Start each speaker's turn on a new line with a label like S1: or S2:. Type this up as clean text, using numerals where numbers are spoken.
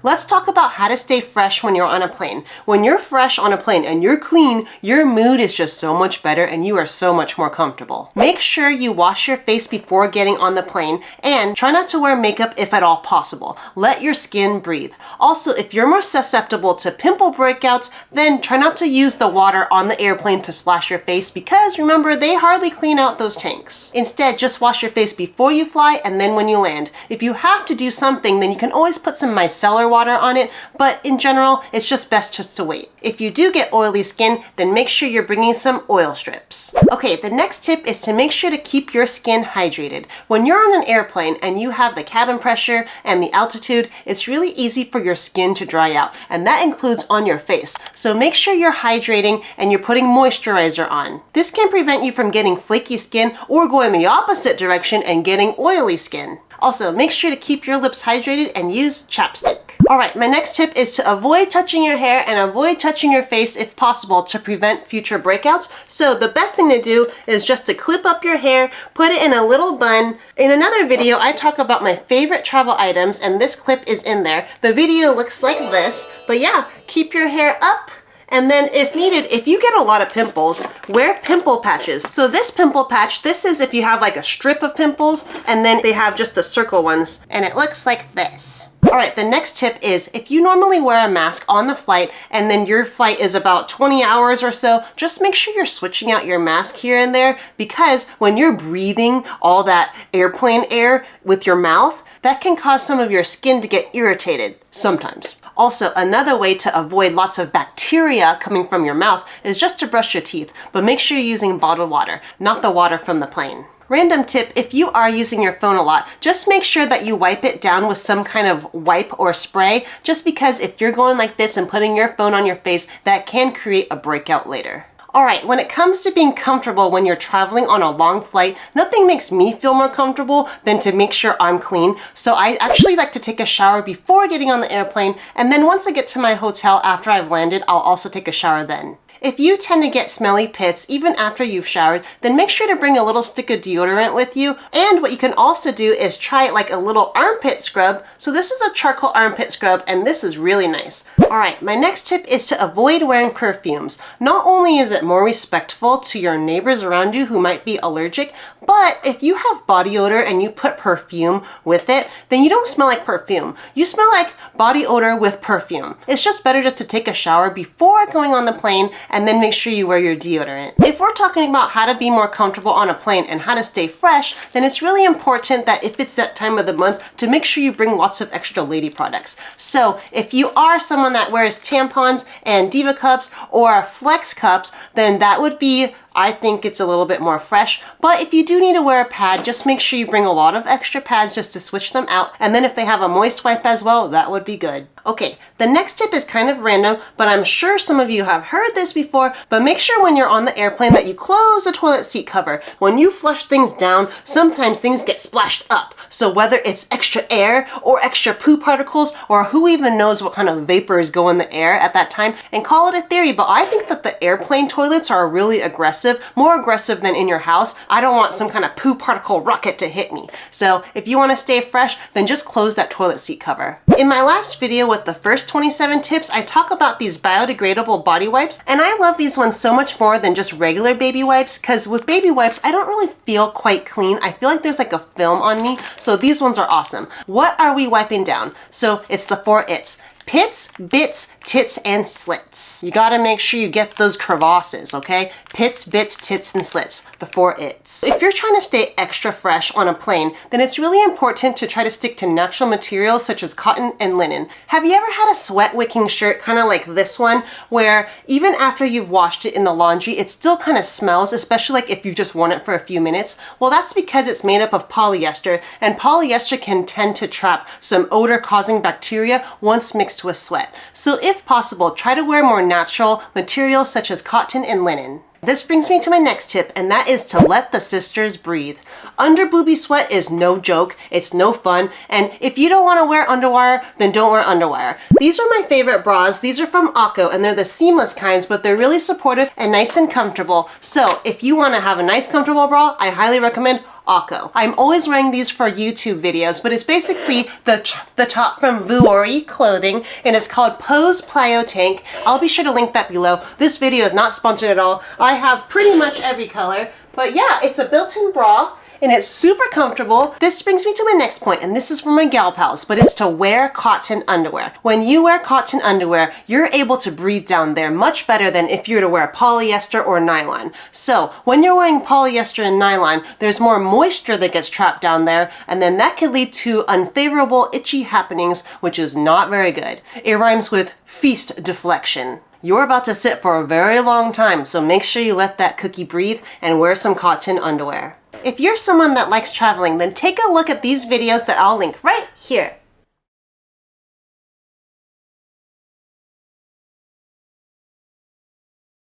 S1: Let's talk about how to stay fresh when you're on a plane. When you're fresh on a plane and you're clean, your mood is just so much better and you are so much more comfortable. Make sure you wash your face before getting on the plane and try not to wear makeup if at all possible. Let your skin breathe. Also, if you're more susceptible to pimple breakouts, then try not to use the water on the airplane to splash your face because remember, they hardly clean out those tanks. Instead, just wash your face before you fly and then when you land. If you have to do something, then you can always put some micellar water on it, but in general, it's just best just to wait. If you do get oily skin, then make sure you're bringing some oil strips. Okay, the next tip is to make sure to keep your skin hydrated. When you're on an airplane and you have the cabin pressure and the altitude, it's really easy for your skin to dry out, and that includes on your face. So make sure you're hydrating and you're putting moisturizer on. This can prevent you from getting flaky skin or going the opposite direction and getting oily skin. Also, make sure to keep your lips hydrated and use chapstick. Alright, my next tip is to avoid touching your hair and avoid touching your face if possible to prevent future breakouts. So the best thing to do is just to clip up your hair, put it in a little bun. In another video, I talk about my favorite travel items and this clip is in there. The video looks like this, but yeah, keep your hair up. And then if needed, if you get a lot of pimples, wear pimple patches. So this pimple patch, this is if you have like a strip of pimples and then they have just the circle ones and it looks like this. All right, the next tip is if you normally wear a mask on the flight and then your flight is about 20 hours or so, just make sure you're switching out your mask here and there because when you're breathing all that airplane air with your mouth, that can cause some of your skin to get irritated sometimes. Also, another way to avoid lots of bacteria coming from your mouth is just to brush your teeth, but make sure you're using bottled water, not the water from the plane. Random tip, if you are using your phone a lot, just make sure that you wipe it down with some kind of wipe or spray, just because if you're going like this and putting your phone on your face, that can create a breakout later. Alright, when it comes to being comfortable when you're traveling on a long flight, nothing makes me feel more comfortable than to make sure I'm clean. So I actually like to take a shower before getting on the airplane, and then once I get to my hotel after I've landed, I'll also take a shower then. If you tend to get smelly pits even after you've showered, then make sure to bring a little stick of deodorant with you. And what you can also do is try like a little armpit scrub. So this is a charcoal armpit scrub and this is really nice. Alright, my next tip is to avoid wearing perfumes. Not only is it more respectful to your neighbors around you who might be allergic, but if you have body odor and you put perfume with it, then you don't smell like perfume. You smell like body odor with perfume. It's just better just to take a shower before going on the plane and then make sure you wear your deodorant. If we're talking about how to be more comfortable on a plane and how to stay fresh, then it's really important that if it's that time of the month to make sure you bring lots of extra lady products. So if you are someone that wears tampons and Diva cups or Flex cups, then that would be, I think it's a little bit more fresh, but if you do need to wear a pad, just make sure you bring a lot of extra pads just to switch them out, and then if they have a moist wipe as well, that would be good. Okay, the next tip is kind of random, but I'm sure some of you have heard this before, but make sure when you're on the airplane that you close the toilet seat cover. When you flush things down, sometimes things get splashed up. So whether it's extra air or extra poo particles, or who even knows what kind of vapors go in the air at that time, and call it a theory, but I think that the airplane toilets are really aggressive, more aggressive than in your house. I don't want some kind of poo particle rocket to hit me. So if you want to stay fresh, then just close that toilet seat cover. In my last video with the first 27 tips, I talk about these biodegradable body wipes, and I love these ones so much more than just regular baby wipes, because with baby wipes, I don't really feel quite clean. I feel like there's like a film on me, so these ones are awesome. What are we wiping down? So it's the 4 It's. Pits, bits, tits, and slits. You gotta make sure you get those crevasses, okay? Pits, bits, tits, and slits, the 4 It's. If you're trying to stay extra fresh on a plane, then it's really important to try to stick to natural materials such as cotton and linen. Have you ever had a sweat wicking shirt kind of like this one, where even after you've washed it in the laundry, it still kind of smells, especially like if you've just worn it for a few minutes? Well, that's because it's made up of polyester, and polyester can tend to trap some odor-causing bacteria once mixed with sweat. So if possible, try to wear more natural materials such as cotton and linen. This brings me to my next tip, and that is to let the sisters breathe. Under boobie sweat is no joke, it's no fun, and if you don't want to wear underwire, then don't wear underwire. These are my favorite bras. These are from Akko, and they're the seamless kinds, but they're really supportive and nice and comfortable. So if you want to have a nice comfortable bra, I highly recommend Akko. I'm always wearing these for YouTube videos, but it's basically the top from Vuori clothing, and it's called Pose Plyo Tank. I'll be sure to link that below. This video is not sponsored at all. I have pretty much every color, but yeah, it's a built-in bra. And it's super comfortable. This brings me to my next point, and this is for my gal pals, but it's to wear cotton underwear. When you wear cotton underwear, you're able to breathe down there much better than if you were to wear polyester or nylon. So when you're wearing polyester and nylon, there's more moisture that gets trapped down there, and then that could lead to unfavorable itchy happenings, which is not very good. It rhymes with feast deflection. You're about to sit for a very long time, so make sure you let that cookie breathe and wear some cotton underwear. If you're someone that likes traveling, then take a look at these videos that I'll link right here.